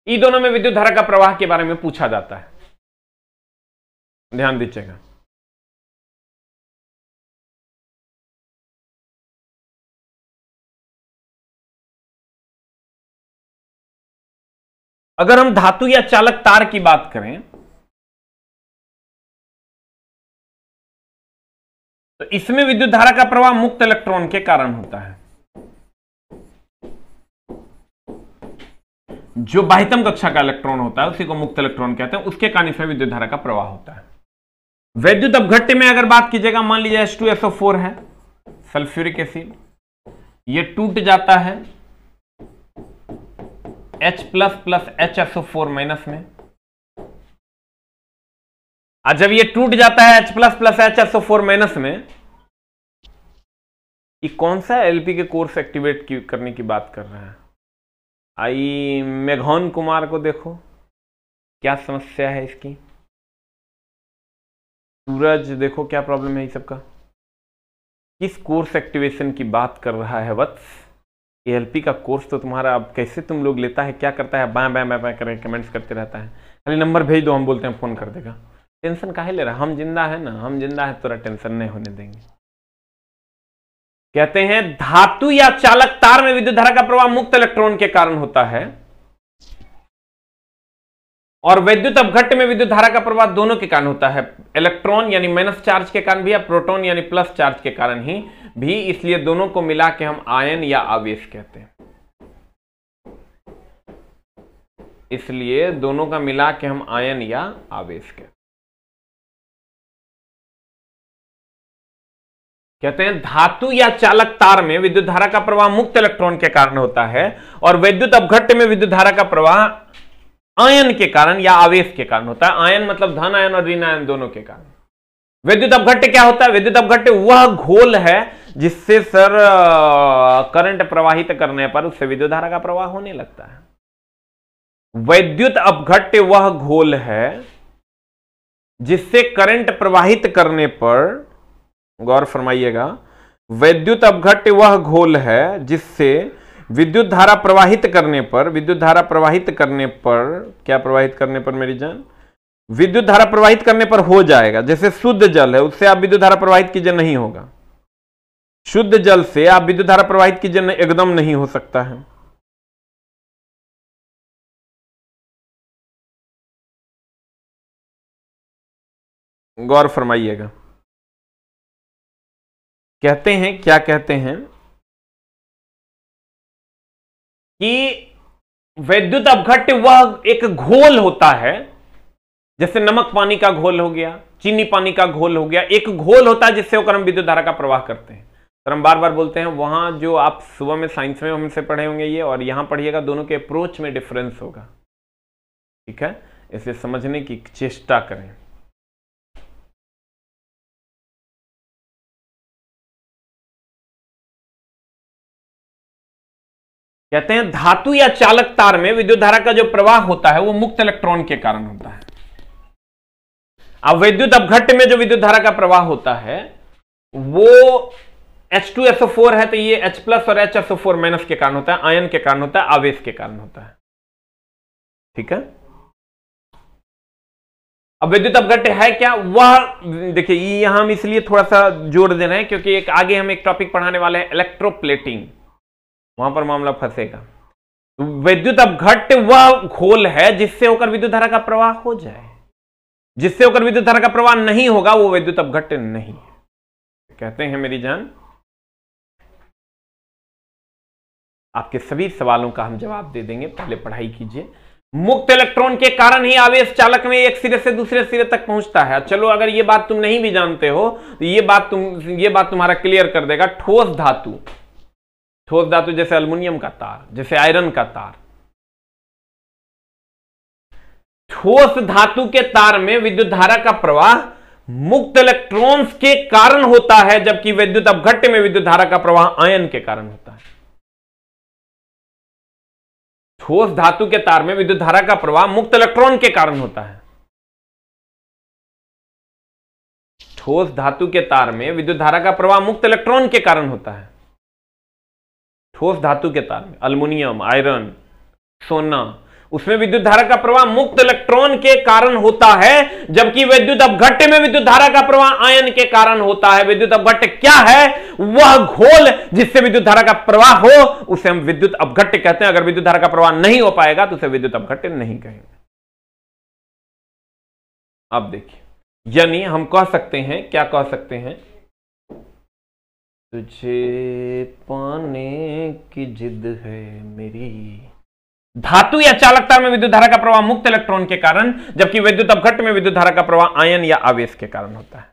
Speaker 1: इन दोनों में विद्युत धारा का प्रवाह के बारे में पूछा जाता है। ध्यान दीजिएगा। अगर हम धातु या चालक तार की बात करें तो इसमें विद्युत धारा का प्रवाह मुक्त इलेक्ट्रॉन के कारण होता है। जो बाह्यतम कक्षा का इलेक्ट्रॉन होता है उसी को मुक्त इलेक्ट्रॉन कहते हैं, उसके कारण इसमें विद्युत धारा का प्रवाह होता है। वैद्युत अपघट्य में अगर बात कीजिएगा, मान लीजिए H2SO4 है, सल्फ्यूरिक एसिड, ये टूट जाता है H+ प्लस HSO4 माइनस में। और जब ये टूट जाता है H+ प्लस HSO4 माइनस में, ये कौन सा एलपी के कोर्स एक्टिवेट करने की बात कर रहा है? आई मेघौन कुमार को देखो क्या समस्या है इसकी। सूरज देखो क्या प्रॉब्लम है इस सबका। किस कोर्स एक्टिवेशन की बात कर रहा है वत्स? एएलपी का कोर्स तो तुम्हारा अब कैसे तुम लोग लेता है, क्या करता है, बाएं बाएं बाएं कर कमेंट्स करते रहता है। खाली नंबर भेज दो, हम बोलते हैं फोन कर देगा। टेंशन काहे ले रहा? हम जिंदा है ना, हम जिंदा है, थोड़ा टेंशन नहीं होने देंगे। कहते हैं धातु या चालक तार में विद्युत धारा का प्रवाह मुक्त इलेक्ट्रॉन के कारण होता है और वैद्युत अपघट्य में विद्युत धारा का प्रवाह दोनों के कारण होता है। इलेक्ट्रॉन यानी माइनस चार्ज के कारण भी या प्रोटॉन यानी प्लस चार्ज के कारण ही भी, इसलिए दोनों को मिला के हम आयन या आवेश कहते हैं। इसलिए दोनों का मिला के हम आयन या आवेश कहते हैं। धातु या चालक तार में विद्युत धारा का प्रवाह मुक्त इलेक्ट्रॉन के कारण होता है और वैद्युत अपघट्य में विद्युत धारा का प्रवाह आयन के कारण या आवेश के कारण होता है। आयन मतलब धन आयन और ऋण आयन दोनों के कारण। विद्युत अपघट्य क्या होता है? विद्युत अपघट्य वह घोल है जिससे सर करंट प्रवाहित करने पर उससे विद्युत धारा का प्रवाह होने लगता है। वैद्युत अपघट्य वह घोल है जिससे करंट प्रवाहित करने पर, गौर फरमाइएगा, वैद्युत अपघट्य वह घोल है जिससे विद्युत धारा प्रवाहित करने पर, विद्युत धारा प्रवाहित करने पर, क्या प्रवाहित करने पर मेरी जान? विद्युत धारा प्रवाहित करने पर हो जाएगा। जैसे शुद्ध जल है, उससे आप विद्युत धारा प्रवाहित कीजिए, नहीं होगा। शुद्ध जल से आप विद्युत धारा प्रवाहित कीजिए, एकदम नहीं हो सकता है। गौर फरमाइएगा। कहते हैं, क्या कहते हैं कि वैद्युत अपघट्य वह एक घोल होता है, जैसे नमक पानी का घोल हो गया, चीनी पानी का घोल हो गया, एक घोल होता है जिससे होकर हम विद्युत धारा का प्रवाह करते हैं। तो हम बार बार बोलते हैं, वहां जो आप सुबह में साइंस में हमसे पढ़े होंगे ये, और यहां पढ़िएगा, दोनों के अप्रोच में डिफरेंस होगा। ठीक है, इसे समझने की चेष्टा करें। कहते हैं धातु या चालक तार में विद्युत धारा का जो प्रवाह होता है वो मुक्त इलेक्ट्रॉन के कारण होता है। अब वैद्युत अपघट्य में जो विद्युत धारा का प्रवाह होता है वो H2SO4 है, तो ये H+ और HSO4 माइनस के कारण होता है, आयन के कारण होता है, आवेश के कारण होता है। ठीक है, अब विद्युत अपघट्य है क्या? वह देखिए, यहां हम इसलिए थोड़ा सा जोर दे रहे हैं क्योंकि एक आगे हम एक टॉपिक पढ़ाने वाले हैं, इलेक्ट्रोप्लेटिंग, वहां पर मामला फंसेगा। विद्युत अपघट्य वह घोल है जिससे होकर विद्युत धारा का प्रवाह हो जाए। जिससे होकर विद्युत धारा का प्रवाह नहीं होगा वो विद्युत अपघट्य नहीं है। कहते हैं मेरी जान, आपके सभी सवालों का हम जवाब दे देंगे, पहले पढ़ाई कीजिए। मुक्त इलेक्ट्रॉन के कारण ही आवेश चालक में एक सिरे से दूसरे सिरे तक पहुंचता है। चलो, अगर ये बात तुम नहीं भी जानते हो तो ये बात तुम्हारा क्लियर कर देगा। ठोस धातु जैसे एल्युमिनियम का तार, जैसे आयरन का तार, ठोस धातु के तार में विद्युत धारा का प्रवाह मुक्त इलेक्ट्रॉन्स के कारण होता है, जबकि विद्युत अपघट्य में विद्युत धारा का प्रवाह आयन के कारण होता है। ठोस धातु के तार में विद्युत धारा का प्रवाह मुक्त इलेक्ट्रॉन के कारण होता है, ठोस धातु के तार में विद्युत धारा का प्रवाह मुक्त इलेक्ट्रॉन के कारण होता है। ठोस धातु के तार में अल्युमिनियम, आयरन, सोना, उसमें विद्युत धारा का प्रवाह मुक्त इलेक्ट्रॉन के कारण होता है, जबकि विद्युत अपघट्य में विद्युत धारा का प्रवाह आयन के कारण होता है। विद्युत अपघट्य क्या है? वह घोल जिससे विद्युत धारा का प्रवाह हो उसे हम विद्युत अपघट्य कहते हैं। अगर विद्युत धारा का प्रवाह नहीं हो पाएगा तो उसे विद्युत अपघट्य नहीं कहेंगे। अब देखिए, यानी हम कह सकते हैं, क्या कह सकते हैं, तुझे पाने की जिद है मेरी। धातु या चालक तार में विद्युत धारा का प्रवाह मुक्त इलेक्ट्रॉन के कारण, जबकि विद्युत अपघट्य में विद्युत धारा का प्रवाह आयन या आवेश के कारण होता है।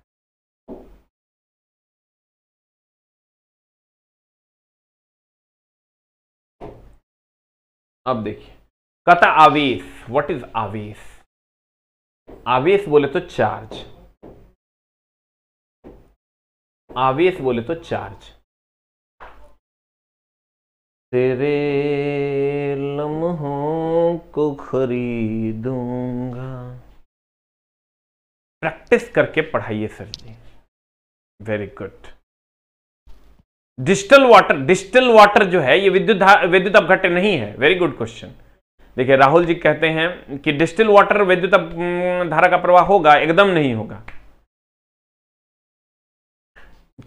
Speaker 1: अब देखिए, कहता आवेश, व्हाट इज आवेश? आवेश बोले तो चार्ज, आवेश बोले तो चार्ज। तेरे लम्हों को खरीदूंगा। प्रैक्टिस करके पढ़ाइए सर जी, वेरी गुड। डिस्टिल वाटर जो है ये विद्युत अपघट्य नहीं है। Very good question. देखिए, राहुल जी कहते हैं कि डिस्टिल वाटर विद्युत धारा का प्रवाह होगा, एकदम नहीं होगा।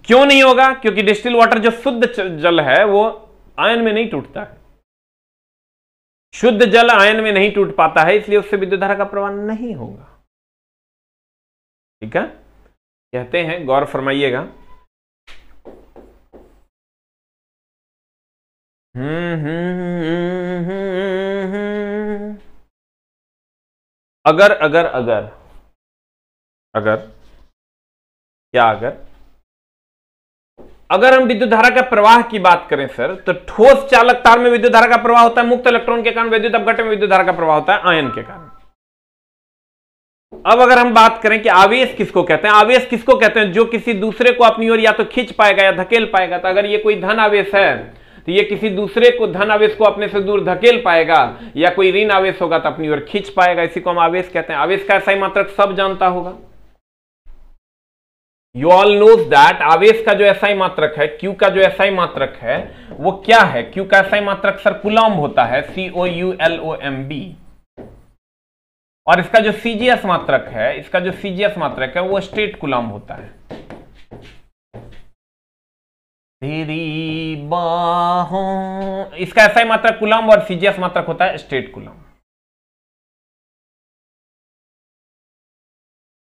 Speaker 1: क्यों नहीं होगा? क्योंकि डिस्टिल वाटर जो शुद्ध जल है वो आयन में नहीं टूटता है। शुद्ध जल आयन में नहीं टूट पाता है, इसलिए उससे विद्युत धारा का प्रवाह नहीं होगा। ठीक है, कहते हैं, गौर फरमाइएगा। अगर अगर अगर अगर क्या अगर हम विद्युत धारा का प्रवाह की बात करें सर, तो ठोस चालक तार में विद्युत धारा का प्रवाह होता है मुक्त इलेक्ट्रॉन के कारण, विद्युत अपघट्य में विद्युत धारा का प्रवाह होता है आयन के कारण। अब अगर हम बात करें कि आवेश किसको कहते हैं, आवेश किसको कहते हैं? जो किसी दूसरे को अपनी ओर या तो खींच पाएगा या धकेल पाएगा। तो अगर ये कोई धन आवेश है तो ये किसी दूसरे को, धन आवेश को अपने से दूर धकेल पाएगा, या कोई ऋण आवेश होगा तो अपनी ओर खींच पाएगा। इसी को हम आवेश कहते हैं। आवेश का एसआई मात्रक सब जानता होगा। यू ऑल नोज दैट आवेश का जो एसआई मात्रक है, क्यू का जो एसआई मात्रक है वो क्या है? क्यू का एसआई मात्रक सर कूलम्ब होता है, COULOMB। और इसका जो सीजीएस मात्रक है, इसका जो सीजीएस मात्रक है वो स्टेट कूलम्ब होता है। तेरी बाहों, इसका एसआई मात्रक कूलम्ब और सीजीएस मात्रक होता है स्टेट कूलम्ब।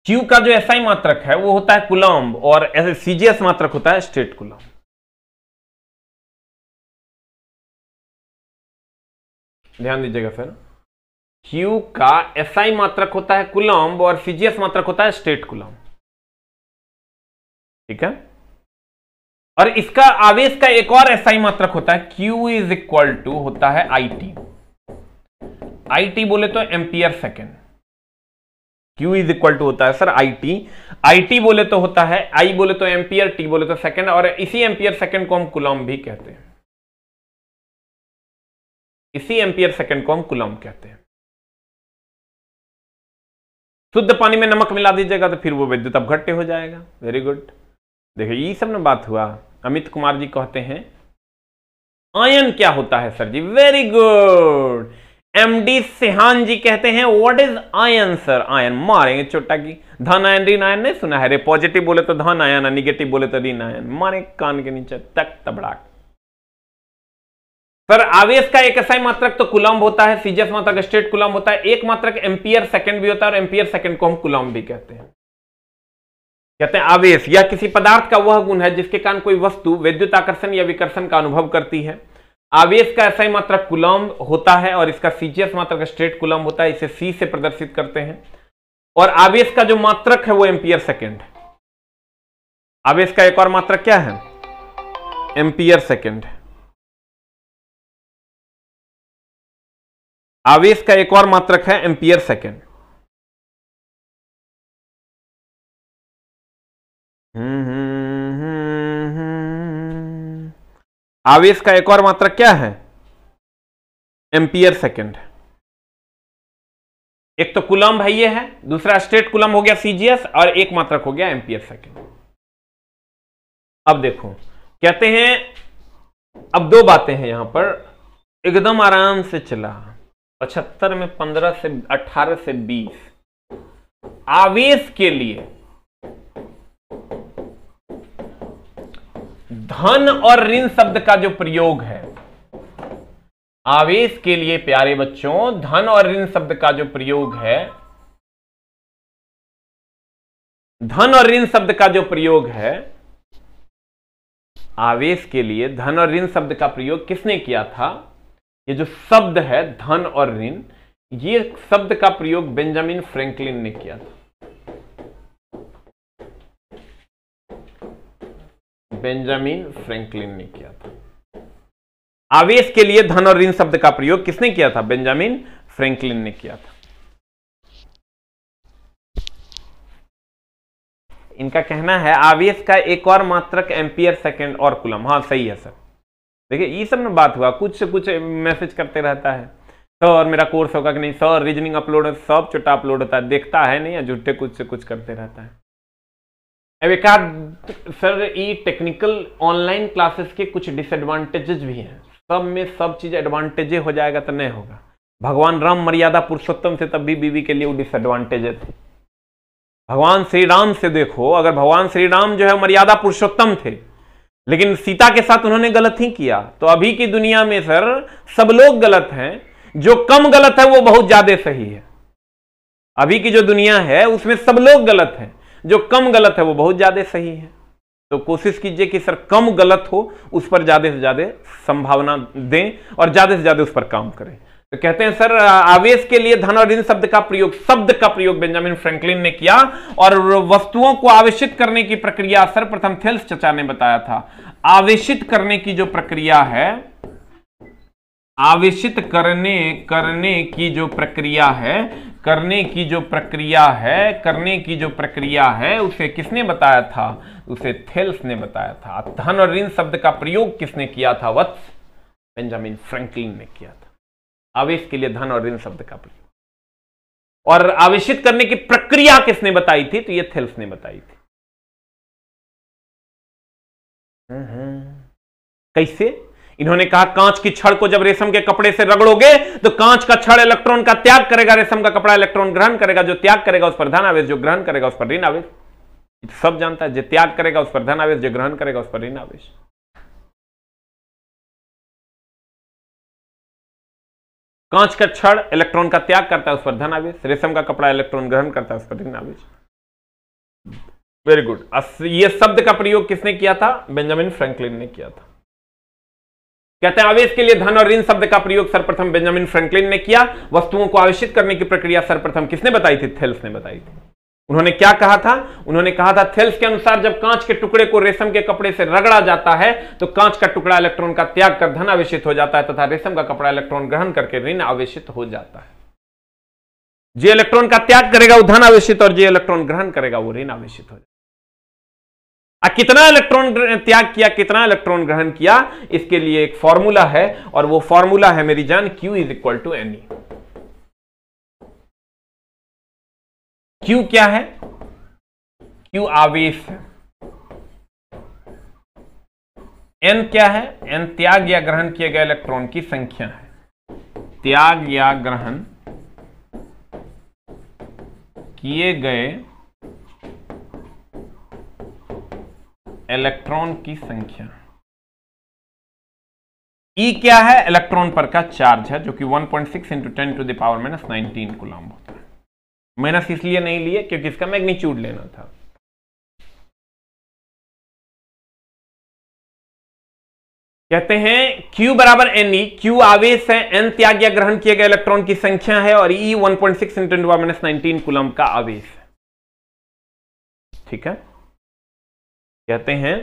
Speaker 1: क्यू का जो एसआई मात्रक है वो होता है कूलम्ब और सीजीएस मात्रक होता है स्टेट कूलम्ब। ध्यान दीजिएगा सर, क्यू का एसआई मात्रक होता है कूलम्ब और सीजीएस मात्रक होता है स्टेट कूलम्ब। ठीक है, और इसका आवेश का एक और एसआई मात्रक होता है, Q इज इक्वल टू होता है IT। IT बोले तो ampere second. Q is equal to होता है सर IT बोले तो होता है, I बोले तो एम्पियर, T बोले तो सेकेंड, और इसी एम्पियर सेकेंड को हम कूलम्ब भी कहते हैं। इसी एम्पियर सेकेंड को हम कूलम्ब कहते हैं। शुद्ध पानी में नमक मिला दीजिएगा तो फिर वो विद्युत अपघट्य हो जाएगा। Very good. देखिए, ये सब ना बात हुआ। अमित कुमार जी कहते हैं आयन क्या होता है सर जी? Very good. MD Sihan ji कहते हैं what is ion sir? Ion मारेंगे चोटा की। धन आयन ऋण आयन नहीं सुना है रे? पॉजिटिव बोले तो धन आयन, निगेटिव बोले तो ऋण आयन। मारे कान के नीचे तक तबड़ाक। सर आवेश का एक एसआई मात्रक तो कूलम्ब होता है, सीजीएस मात्रक स्टेट कूलम्ब होता है, एक मात्रक एम्पियर सेकेंड भी होता है और एम्पियर सेकेंड को हम कूलम्ब भी कहते हैं। कहते हैं आवेश यह किसी पदार्थ का वह गुण है जिसके कारण कोई वस्तु विद्युत आकर्षण या विकर्षण का अनुभव करती है। आवेश का एसआई मात्रक कूलम्ब होता है और इसका सीजीएस मात्रक स्टेट कूलम्ब होता है। इसे C से प्रदर्शित करते हैं। और आवेश का जो मात्रक है वो एम्पियर सेकेंड। आवेश का एक और मात्रक क्या है? Ampere second. आवेश का एक और मात्रक है एम्पियर सेकेंड। आवेश का एक और मात्रक क्या है? Ampere second. एक तो कूलम्ब है, ये है, दूसरा स्ट्रेट कूलम्ब हो गया सीजीएस, और एक मात्रक हो गया एम्पियर सेकेंड। अब देखो कहते हैं, अब दो बातें हैं यहां पर, एकदम आराम से चला, 75 में 15 से 18 से 20 आवेश के लिए धन और ऋण शब्द का जो प्रयोग है, आवेश के लिए प्यारे बच्चों धन और ऋण शब्द का जो प्रयोग है, धन और ऋण शब्द का जो प्रयोग है, आवेश के लिए धन और ऋण शब्द का प्रयोग किसने किया था? ये जो शब्द है धन और ऋण, ये शब्द का प्रयोग बेंजामिन फ्रैंकलिन ने किया था। बेंजामिन फ्रैंकलिन ने किया था। आवेश के लिए धन और ऋण शब्द का प्रयोग किसने किया था? बेंजामिन फ्रैंकलिन ने किया था। इनका कहना है आवेश का एक और मात्रक एम्पियर सेकेंड और कूलम। हाँ सही है सर। देखिए ये सब में बात हुआ, कुछ से कुछ मैसेज करते रहता है, सर मेरा कोर्स होगा कि नहीं, सर रीजनिंग अपलोड, सब छोटा अपलोड होता है, देखता है नहीं, झूठे कुछ से कुछ करते रहता है। अब एक सर ये टेक्निकल ऑनलाइन क्लासेस के कुछ डिसएडवांटेजेस भी हैं, सब में सब चीज एडवांटेज हो जाएगा तो नहीं होगा। भगवान राम मर्यादा पुरुषोत्तम से तब भी बीवी के लिए वो डिसएडवांटेजेस थे। भगवान श्री राम से देखो, अगर भगवान श्री राम जो है मर्यादा पुरुषोत्तम थे, लेकिन सीता के साथ उन्होंने गलत ही किया, तो अभी की दुनिया में सर सब लोग गलत हैं, जो कम गलत है वो बहुत ज्यादा सही है। अभी की जो दुनिया है उसमें सब लोग गलत हैं, जो कम गलत है वो बहुत ज्यादा सही है। तो कोशिश कीजिए कि सर कम गलत हो, उस पर ज्यादा से ज्यादा संभावना दें और ज्यादा से ज्यादा उस पर काम करें। तो कहते हैं सर आवेश के लिए धन और ऋण शब्द का प्रयोग बेंजामिन फ्रैंकलिन ने किया, और वस्तुओं को आवेशित करने की प्रक्रिया सर्वप्रथम थेल्स चचा ने बताया था। आवेशित करने की जो प्रक्रिया है, आवेशित करने की जो प्रक्रिया है उसे किसने बताया था? उसे थेल्स ने बताया था। धन और ऋण शब्द का प्रयोग किसने किया था? वत्स बेंजामिन फ्रैंकलिन ने किया था। आवेश के लिए धन और ऋण शब्द का प्रयोग, और आवेशित करने की प्रक्रिया किसने बताई थी? तो ये थेल्स ने बताई थी। कैसे? इन्होंने कहा कांच की छड़ को जब रेशम के कपड़े से रगड़ोगे तो कांच का छड़ इलेक्ट्रॉन का त्याग करेगा, रेशम का कपड़ा इलेक्ट्रॉन ग्रहण करेगा, जो त्याग करेगा उस पर धन आवेश, जो ग्रहण करेगा उस पर ऋण आवेश। सब जानता है, जो त्याग करेगा उस पर धन आवेश, जो ग्रहण करेगा उस पर ऋण आवेश। कांच का छड़ इलेक्ट्रॉन का त्याग करता है, उस पर धन आवेश। रेशम का कपड़ा इलेक्ट्रॉन ग्रहण करता है, उस पर ऋण आवेश। Very good. यह शब्द का प्रयोग किसने किया था? बेंजामिन फ्रैंकलिन ने किया था। कहते हैं आवेश के लिए धन और ऋण शब्द का प्रयोग सर्वप्रथम बेंजामिन फ्रैंकलिन ने किया। वस्तुओं को आवेशित करने की प्रक्रिया सर्वप्रथम किसने बताई थी? थेल्स ने बताई थी। उन्होंने क्या कहा था? उन्होंने कहा था थेल्स के अनुसार जब कांच के टुकड़े को रेशम के कपड़े से रगड़ा जाता है तो कांच का टुकड़ा इलेक्ट्रॉन का त्याग कर धन आवेशित हो जाता है, तथा रेशम का कपड़ा इलेक्ट्रॉन ग्रहण करके ऋण आवेशित हो जाता है। जो इलेक्ट्रॉन का त्याग करेगा वो धन आवेशित, और जो इलेक्ट्रॉन ग्रहण करेगा वो ऋण आवेशित हो जाएगा। कितना इलेक्ट्रॉन त्याग किया, कितना इलेक्ट्रॉन ग्रहण किया, इसके लिए एक फॉर्मूला है, और वो फॉर्मूला है मेरी जान Q is equal to Ne। Q क्या है? Q आवेश है। N क्या है? N त्याग या ग्रहण किए गए इलेक्ट्रॉन की संख्या है। त्याग या ग्रहण किए गए इलेक्ट्रॉन की संख्या। E क्या है? इलेक्ट्रॉन पर का चार्ज है, जो कि 1.6 × 10⁻⁻⁹ कूलम्ब होता है। माइनस इसलिए नहीं लिए क्योंकि इसका मैग्नीट्यूड लेना था। कहते हैं Q बराबर Ne। Q आवेश है, N त्याग या ग्रहण किए गए इलेक्ट्रॉन की संख्या है, और E 1.6 × 10⁻⁹ कूलम्ब का आवेश है। ठीक है। कहते हैं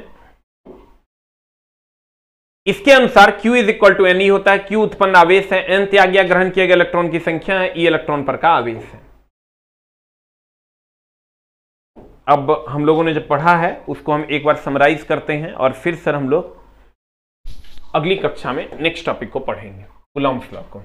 Speaker 1: इसके अनुसार Q is equal to Ne होता है। Q उत्पन्न आवेश है, N त्याग या ग्रहण किए गए इलेक्ट्रॉन की संख्या है, E इलेक्ट्रॉन पर का आवेश है। अब हम लोगों ने जो पढ़ा है उसको हम एक बार समराइज करते हैं, और फिर सर हम लोग अगली कक्षा में नेक्स्ट टॉपिक को पढ़ेंगे, कूलम्ब्स लॉ को।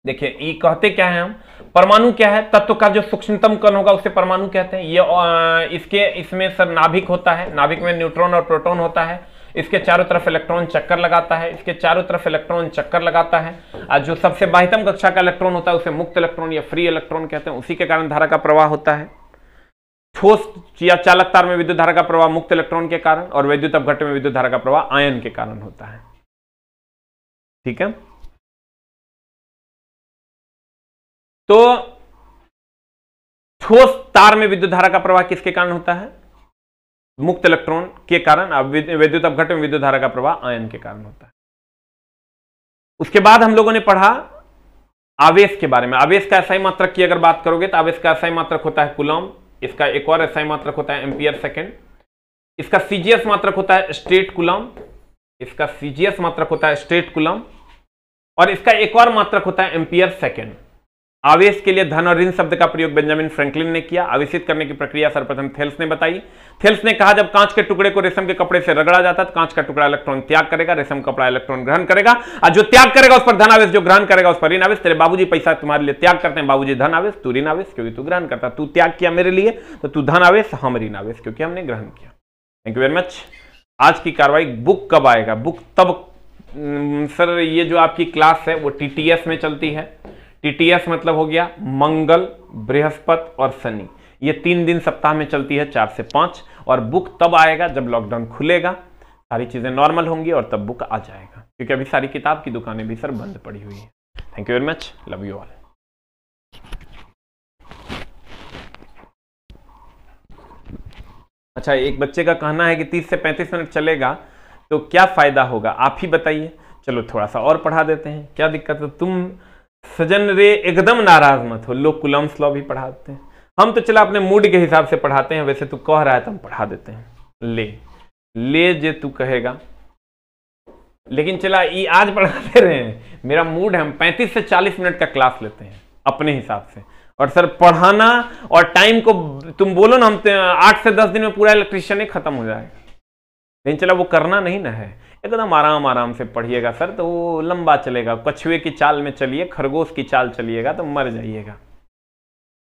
Speaker 1: देखिए ये कहते क्या है हम, परमाणु क्या है, तत्व का जो सूक्ष्मतम कण होगा उसे परमाणु कहते हैं। ये इसमें सर नाभिक होता है, नाभिक में न्यूट्रॉन और प्रोटॉन होता है, इसके चारों तरफ इलेक्ट्रॉन चक्कर लगाता है, इसके चारों तरफ इलेक्ट्रॉन चक्कर लगाता है, और जो सबसे बाह्यतम कक्षा का इलेक्ट्रॉन होता है उसे मुक्त इलेक्ट्रॉन या फ्री इलेक्ट्रॉन कहते हैं, उसी के कारण धारा का प्रवाह होता है। ठोस या चालक तार में विद्युत धारा का प्रवाह मुक्त इलेक्ट्रॉन के कारण, और वैद्युत अपघट्ट में विद्युत धारा का प्रवाह आयन के कारण होता है। ठीक है, तो ठोस तार में विद्युत धारा का प्रवाह किसके कारण होता है, मुक्त इलेक्ट्रॉन के कारण। अब वैद्युत अपघट्ट में विद्युत धारा का प्रवाह आयन के कारण होता है। उसके बाद हम लोगों ने पढ़ा आवेश के बारे में। आवेश का एसआई मात्रक की अगर बात करोगे तो आवेश का एसआई मात्रक होता है कूलम, इसका एक और एसआई मात्रक होता है एम्पियर सेकेंड, इसका सीजीएस मात्रक होता है स्ट्रेट कूलम, इसका सीजीएस मात्रक होता है स्ट्रेट कूलम, और इसका एक और मात्रक होता है एम्पियर सेकेंड। आवेश के लिए धन और ऋण शब्द का प्रयोग बेंजामिन फ्रैंकलिन ने किया। आवेशित करने की प्रक्रिया सर्वप्रथम थेल्स ने बताई। थेल्स ने कहा जब कांच के टुकड़े को रेशम के कपड़े से रगड़ा जाता है तो कांच का टुकड़ा इलेक्ट्रॉन त्याग करेगा, रेशम कपड़ा इलेक्ट्रॉन ग्रहण करेगा, और जो त्याग करेगा उस पर धन आवेश, जो ग्रहण करेगा उस पर ऋण आवेश। तेरे बाबूजी पैसा तुम्हारे लिए त्याग करते हैं, बाबूजी धन आवेश, तू ऋण आवेश क्योंकि तू ग्रहण करता। तू त्याग किया मेरे लिए तो तू धन आवेश, हम ऋण आवेश क्योंकि हमने ग्रहण किया। Thank you very much. आज की कार्रवाई, बुक कब आएगा? बुक तब सर ये जो आपकी क्लास है वो टीटीएस में चलती है। टीटीएस मतलब हो गया मंगल, बृहस्पति और शनि, ये 3 दिन सप्ताह में चलती है 4 से 5। और बुक तब आएगा जब लॉकडाउन खुलेगा, सारी चीजें नॉर्मल होंगी और तब बुक आ जाएगा, क्योंकि अभी सारी किताब की दुकानें भी सर बंद पड़ी हुई है। Thank you very much, love you all. अच्छा, एक बच्चे का कहना है कि 30 से 35 मिनट चलेगा तो क्या फायदा होगा, आप ही बताइए। चलो थोड़ा सा और पढ़ा देते हैं, क्या दिक्कत है? तुम सजन रे एकदम नाराज मत हो, लोग कूलम्स लॉ भी पढ़ाते हैं, हम तो चला अपने मूड के हिसाब से पढ़ाते हैं। वैसे तू कह रहा है तो हम पढ़ा देते हैं। ले जे तू कहेगा, लेकिन चला ये आज पढ़ाते रहे हैं, मेरा मूड है, हम 35 से 40 मिनट का क्लास लेते हैं अपने हिसाब से। और सर पढ़ाना और टाइम को तुम बोलो ना, हम 8 से 10 दिन में पूरा इलेक्ट्रिशियन ही खत्म हो जाएगा, लेकिन चला वो करना नहीं ना है। एकदम आराम आराम से पढ़िएगा सर तो वो लंबा चलेगा। कछुए की चाल में चलिए, खरगोश की चाल चलिएगा तो मर जाइएगा।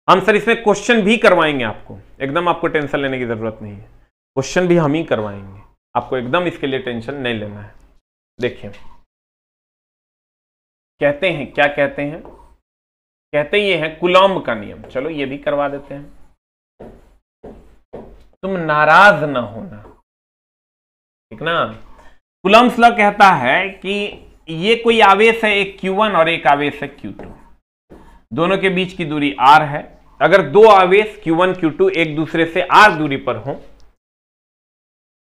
Speaker 1: हम सर इसमें क्वेश्चन भी करवाएंगे आपको, एकदम आपको टेंशन लेने की जरूरत नहीं है, क्वेश्चन भी हम ही करवाएंगे आपको, एकदम इसके लिए टेंशन नहीं लेना है। देखिए कहते हैं, क्या कहते हैं? कहते ये है कूलॉम्ब का नियम। चलो ये भी करवा देते हैं, तुम नाराज ना होना, ठीक ना। कूलम्ब्स लॉ कहता है कि ये कोई आवेश है, एक Q1 और एक आवेश है Q2, दोनों के बीच की दूरी r है। अगर दो आवेश Q1 Q2 एक दूसरे से r दूरी पर हो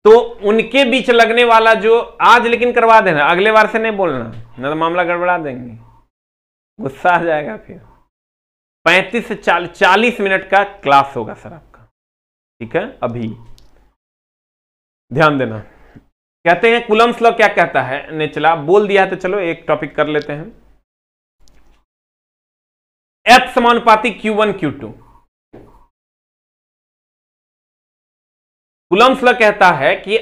Speaker 1: तो उनके बीच लगने वाला जो, आज लेकिन करवा देना, अगले बार से नहीं बोलना, नहीं तो मामला गड़बड़ा देंगे, गुस्सा आ जाएगा फिर। 35 से 40 मिनट का क्लास होगा सर आपका, ठीक है। अभी ध्यान देना। कहते हैं कूलम्ब्स लॉ क्या कहता है, ने चला बोल दिया है तो चलो एक टॉपिक कर लेते हैं। F समानुपाती Q1 Q2। कूलम्ब्स लॉ कहता है कि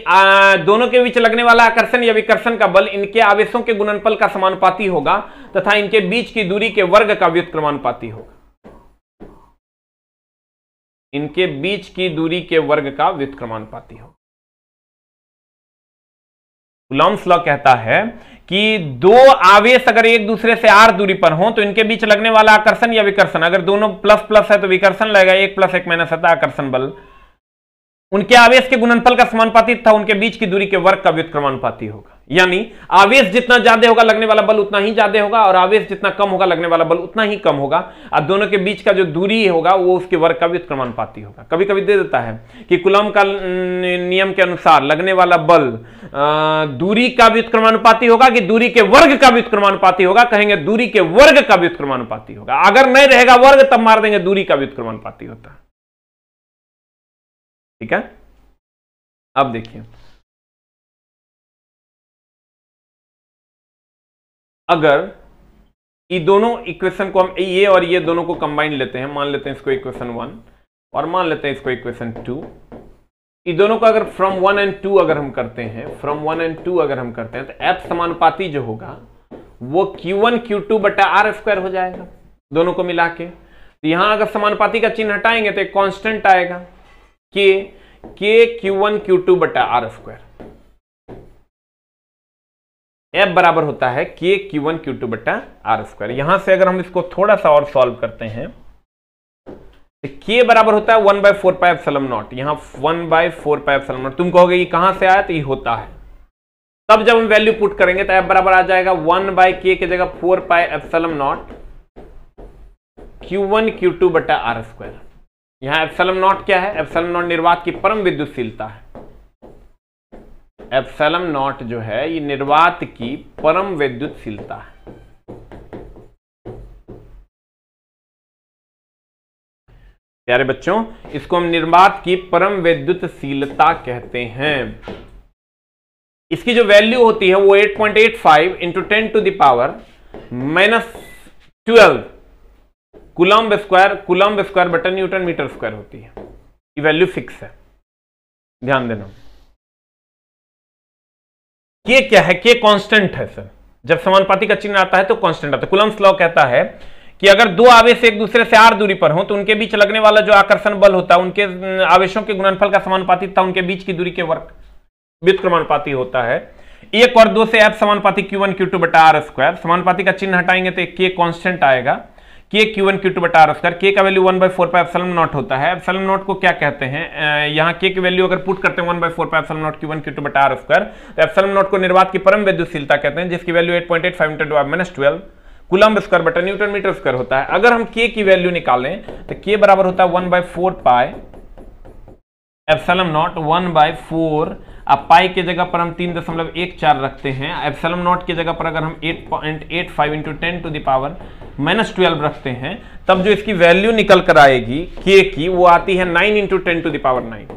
Speaker 1: दोनों के बीच लगने वाला आकर्षण या विकर्षण का बल इनके आवेशों के गुणनफल का समानुपाती होगा तथा इनके बीच की दूरी के वर्ग का व्युत्क्रमानुपाती होगा। इनके बीच की दूरी के वर्ग का व्युत्क्रमानुपाती होगा। कूलम्ब्स लॉ कहता है कि दो आवेश अगर एक दूसरे से r दूरी पर हो तो इनके बीच लगने वाला आकर्षण या विकर्षण, अगर दोनों प्लस प्लस है तो विकर्षण लगेगा, 1 + 1 - होता है आकर्षण बल, उनके आवेश के गुणनफल का समानुपाती था उनके बीच की दूरी के वर्ग का व्युत्क्रमानुपाती होगा। यानी आवेश जितना ज्यादा होगा लगने वाला बल उतना ही ज्यादा होगा, और आवेश जितना कम होगा लगने वाला बल उतना ही कम होगा, और दोनों के बीच का जो दूरी होगा वो उसके वर्ग का व्युत्क्रमानुपाती होगा। कभी कभी दे देता है कि कूलम्ब का नियम के अनुसार लगने वाला बल दूरी का व्युत्क्रमानुपाती होगा कि दूरी के वर्ग का व्युत्क्रमानुपाती होगा, कहेंगे दूरी के वर्ग का व्युत्क्रमानुपाती होगा। अगर नहीं रहेगा वर्ग तब मार देंगे दूरी का व्युत्क्रमानुपाती होता है, ठीक है। अब देखिए, अगर ये दोनों इक्वेशन को हम ये और ये दोनों को कंबाइन लेते हैं, मान लेते हैं इसको इक्वेशन 1 और मान लेते हैं इसको इक्वेशन 2, ये दोनों को अगर फ्रॉम 1 और 2 अगर हम करते हैं, फ्रॉम 1 और 2 अगर हम करते हैं तो F समानुपाती जो होगा वो Q1 Q2 बटा आर स्क्वायर हो जाएगा दोनों को मिला के। तो यहां अगर समानुपाती का चिन्ह हटाएंगे तो एक कांस्टेंट आएगा के Q1 Q2 बटा आर स्क्वायर। F बराबर होता है के Q1 Q2 बटा आर स्क्वायर। यहां से अगर हम इसको थोड़ा सा और सॉल्व करते हैं तो K बराबर होता है 1/4 पाई एप्सिलॉन नॉट। यहां 1/4 पाई एप्सिलॉन नॉट। तुम कहोगे ये कहां से आया, तो ये होता है। तब जब हम वैल्यू पुट करेंगे तो F बराबर आ जाएगा 1/K की जगह 4 pi epsilon not Q1 Q2 बटा आर स्क्वायर। यहां एप्सिलॉन नॉट क्या है? एप्सिलॉन नॉट निर्वात की परम विद्युतशीलता है। एप्सिलॉन नॉट जो है ये निर्वात की परम विद्युतशीलता है। प्यारे बच्चों, इसको हम निर्वात की परम विद्युतशीलता कहते हैं। इसकी जो वैल्यू होती है वो 8.85 into 10 to the power -12 coulomb square बटा न्यूटन मीटर स्क्वायर होती है। ये वैल्यू फिक्स है, ध्यान देना। के क्या है? के कांस्टेंट है सर। जब समानुपाती का चिन्ह आता है तो कांस्टेंट आता है। कूलम्ब्स लॉ कहता है कि अगर दो आवेश एक दूसरे से r दूरी पर हो तो उनके बीच लगने वाला जो आकर्षण बल होता है उनके आवेशों के गुणनफल का समानुपाती तथा उनके बीच की दूरी के वर्ग व्युत्क्रमानुपाती होता है। 1 और 2 से F समानुपाती Q1 Q2 बटा आर स्क्वायर। समानुपाती का चिन्ह हटाएंगे तो K कांस्टेंट आएगा, K Q1 Q2 बटा आर स्क्वायर। K का वैल्यू 1/4 पाई एप्सिलॉन नॉट होता है। एप्सिलॉन नॉट को क्या कहते हैं? यहाँ K की वैल्यू अगर पुट करते हैं 1/4 pi epsilon not Q1 Q2 बटा आर स्क्वायर, तो एप्सिलॉन नॉट को निर्वात की परम विद्युतशीलता कहते हैं, जिसकी वैल्यू 8.85 इंटू 10⁻12 कूलम्ब स्क्वायर बटा न्यूटन मीटर स्क्वायर होता है। अगर हम K की वैल्यू निकालें तो K बराबर होता है 1/4 पाई एप्सिलॉन नॉट 1/4। अब पाई की जगह पर हम 3.14 रखते हैं। एप्सिलॉन नॉट की जगह पर अगर हम 8.85 इंटू 10 टू द पावर -12 रखते हैं, तब जो इसकी वैल्यू निकल कर आएगी K की, वो आती है 9 into 10 to the power 9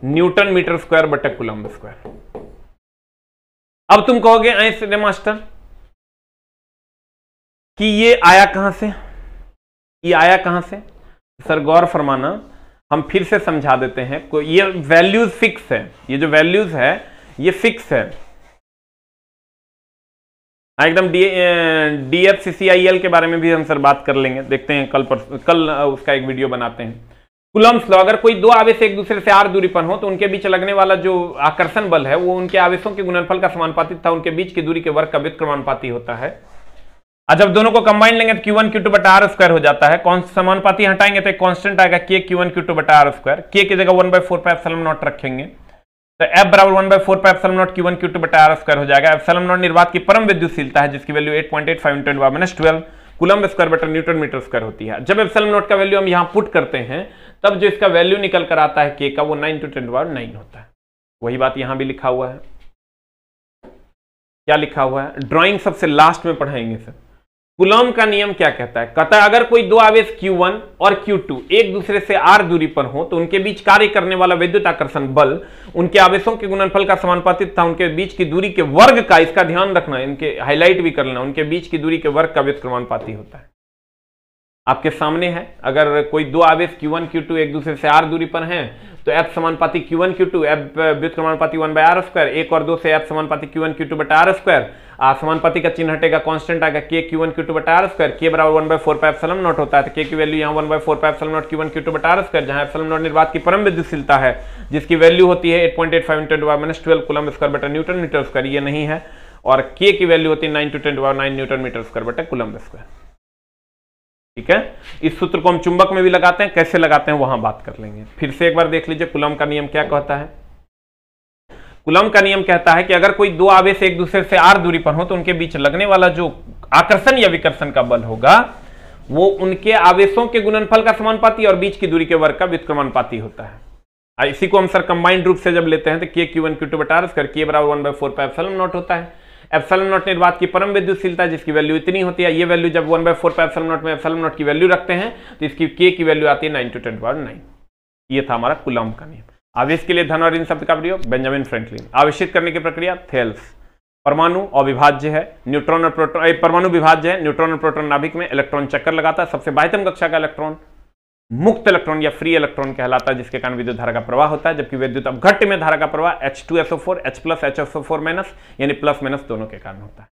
Speaker 1: newton metre square बटा कूलम्ब स्क्वायर। अब तुम कहोगे ऐसे मास्टर कि ये आया कहां से, ये आया कहां से? सर गौर फरमाना, हम फिर से समझा देते हैं। ये वैल्यूज फिक्स है, ये जो वैल्यूज है ये फिक्स है एकदम। DFCCIL के बारे में भी हम सर बात कर लेंगे, देखते हैं कल उसका एक वीडियो बनाते हैं। कूलम्ब्स लॉ, अगर कोई दो आवेश एक दूसरे से r दूरी पर हो तो उनके बीच लगने वाला जो आकर्षण बल है वो उनके आवेशों के गुणनफल का समानुपाती तथा उनके बीच की दूरी के वर्ग का व्युत्क्रमानुपाती होता है। और जब दोनों को कंबाइन लेंगे तो Q1 Q2 बटा आर स्क्वायर हो जाता है। कौन समानुपाती हटाएंगे तो एक कांस्टेंट आएगा K Q1 Q2 बटा आर स्क्वायर। K की जगह 1/4 पाई एप्सिलॉन नॉट रखेंगे तो F बराबर 1/4 pi epsilon not Q1 Q2 बटा आर स्क्वायर हो जाएगा। एप्सिलॉन नॉट निर्वात की परम विद्युतशीलता है, जिसकी वैल्यू 8.85 इंटू 10⁻12 कूलम्ब स्क्वायर बटा न्यूटन मीटर स्क्वायर होती है। जब एप्सिलॉन नॉट का वैल्यू हम यहां पुट करते हैं तब जो इसका वैल्यू निकल कर आता है K का, वो 9 इंटू 10⁻9 होता है। वही बात यहां भी लिखा हुआ है। क्या लिखा हुआ है? ड्राइंग सबसे लास्ट में पढ़ाएंगे सर। कूलम्ब का नियम क्या कहता है? कहता है अगर कोई दो आवेश Q1 और Q2 एक दूसरे से r दूरी पर हो तो उनके बीच कार्य करने वाला विद्युत आकर्षण बल उनके आवेशों के गुणनफल का समानुपाती तथा उनके बीच की दूरी के वर्ग का, इसका ध्यान रखना, इनके हाईलाइट भी कर लेना, उनके बीच की दूरी के वर्ग का व्युत्क्रमानुपाती होता है। आपके सामने है, अगर कोई दो आवेश Q1 Q2 एक दूसरे से r दूरी पर हैं तो F समानुपाती Q1 Q2 F व्युत्क्रमानुपाती 1/r square. 1 और 2 से F समानुपाती Q1 Q2 बटा आर स्क्वायर। समानुपाती का चिन्ह हटेगा, कांस्टेंट आएगा K Q1 Q2 बटा आर स्क्वायर। K बराबर 1/4 पाई एप्सिलॉन नॉट होता है, तो K की वैल्यू यहाँ 1/4 pi epsilon not Q1 Q2 बटा आर स्क्वायर, जहां एप्सिलॉन नॉट निर्वात की परम विद्युतशीलता है, जिसकी वैल्यू होती है 8.85 इंटू 10⁻12 कूलम्ब स्क्वायर बटा न्यूटन मीटर स्क्वायर, ये नहीं है। और K की वैल्यू होती है 9 इंटू 10⁻9 न्यूटन मीटर स्क्वायर बटा कूलम्ब स्क्वायर। ठीक है, इस सूत्र को हम चुंबक में भी लगाते हैं, कैसे लगाते हैं वहां बात कर लेंगे। फिर से एक बार देख लीजिए कूलम्ब का नियम क्या कहता है। कूलम्ब का नियम कहता है कि अगर कोई दो आवेश एक दूसरे से r दूरी पर हो तो उनके बीच लगने वाला जो आकर्षण या विकर्षण का बल होगा वो उनके आवेशों के गुणनफल का समानुपाती और बीच की दूरी के वर्ग का व्युत्क्रमानुपाती होता है। इसी को हम सर कंबाइंड रूप से जब लेते हैं तो K Q1 Q2 बटा आर स्क्वायर, K बराबर 1/4 पाई एप्सिलॉन नॉट होता है। एप्सिलॉन नॉट निर्वात की परम विद्युतशीलता है, जिसकी वैल्यू इतनी होती है। ये वैल्यू जब 1/4 पाई एप्सिलॉन नॉट में एप्सिलॉन नॉट की वैल्यू रखते हैं तो इसकी K की वैल्यू आती है 9 इंटू 10⁻9। ये था हमारा कूलम्ब का नियम। आवेश के लिए धन और ऋण शब्द का प्रयोग बेंजामिन फ्रैंकलिन। आवेशित करने की प्रक्रिया थेल्स। परमाणु अविभाज्य है, न्यूट्रॉन और प्रोटॉन, परमाणु विभाज्य है, न्यूट्रॉन और प्रोटॉन नाभिक में, इलेक्ट्रॉन चक्कर लगाता है, सबसे बाह्यतम कक्षा का इलेक्ट्रॉन मुक्त इलेक्ट्रॉन या फ्री इलेक्ट्रॉन कहलाता है, जिसके कारण विद्युत धारा का प्रवाह होता है। जबकि विद्युत अपघट्य में धारा का प्रवाह H2SO4 H plus HSO4 minus यानी प्लस माइनस दोनों के कारण होता है।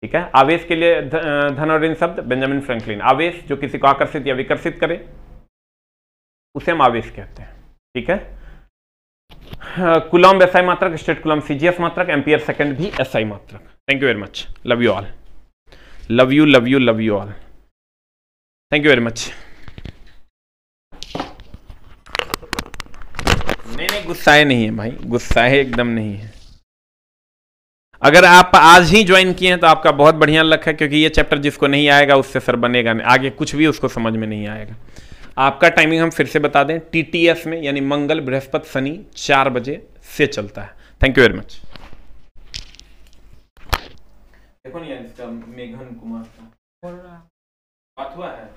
Speaker 1: ठीक है। आवेश के लिए धन और ऋण शब्द बेंजामिन फ्रैंकलिन। आवेश जो किसी को आकर्षित या विकर्षित करे उसे हम आवेश कहते हैं। ठीक है। कूलॉम्ब SI मात्रक, स्टेट कूलॉम्ब CGS मात्रक, एम्पियर सेकंड भी SI मात्रक। Thank you very much, love you all, love you love you love you all, thank you very much. नहीं गुस्साए नहीं है भाई, गुस्साए एकदम नहीं है। अगर आप आज ही ज्वाइन किए हैं तो आपका बहुत बढ़िया लक है, क्योंकि ये चैप्टर जिसको नहीं आएगा उससे सर बनेगा नहीं, आगे कुछ भी उसको समझ में नहीं आएगा। आपका टाइमिंग हम फिर से बता दें, TTS में यानी मंगल बृहस्पति शनि 4 बजे से चलता है। Thank you very much. देखो नहीं यार इसका मेघन कुमार का बात हुआ है।